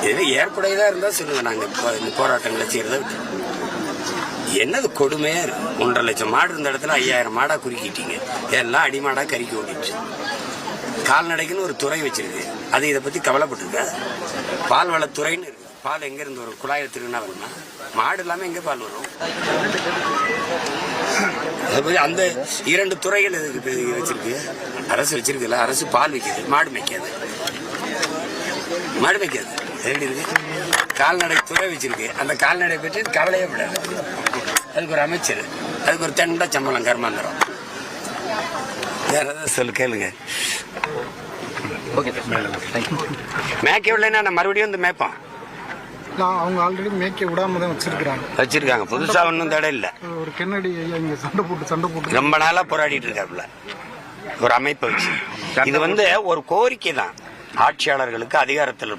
இது ஏற்புடையதா இருந்தா சொல்லுங்க. நாங்க இந்த போராட்டங்களை செய்யறத என்னது கொடுமையா இருக்கு. 1.5 லட்சம் மாடு இருந்த இடத்துல 5000 மாடா குறுக்கிட்டீங்க. எல்லாம் அடிமாடா கறிக்கு ஓடிட்டு. கால்நடைக்குன்னு ஒரு துறை வச்சிருக்கு. அது இதை பத்தி கவலைப்பட்டிருக்க. பால் வளத்துறைன்னு இருக்கு. பால் எங்க இருந்து வரும்? குழாயில் திருவினா வருமா? மாடு இல்லாம எங்க பால் வரும்? அந்த 2 துறைகள் எதுக்கு வச்சிருக்கு? அரசு வச்சிருக்குல்ல. அரசு பால் வைக்கிறது, மாடு மேய்க்காது. மாடு மேய்க்காது எப்படி இருக்கு? கால்நடை துறை வச்சிருக்கு. அந்த கால்நடை பற்றி கவலையே விடாது. அதுக்கு ஒரு அமைச்சர், அதுக்கு ஒரு தண்டா சம்பளம் கர்மாந்திரம். வேற ஏதாவது சொல்லு, கேளுங்க. மேய்க்க விடலைன்னா நான் மறுபடியும் வந்து மேய்ப்பான். அவங்க ஆல்ரெடி மேய்க்க விடாம தான் வச்சிருக்காங்க. புதுசா ஒன்றும் தடை இல்லை. ஒரு கென்னடி இங்க சண்டை போட்டு ரொம்ப நாளா போராடிட்டு இருக்காப்புல ஒரு அமைப்பை வச்சு. இது ஒரு கோரிக்கை தான். ஆட்சியாளர்களுக்கு அதிகாரத்தில்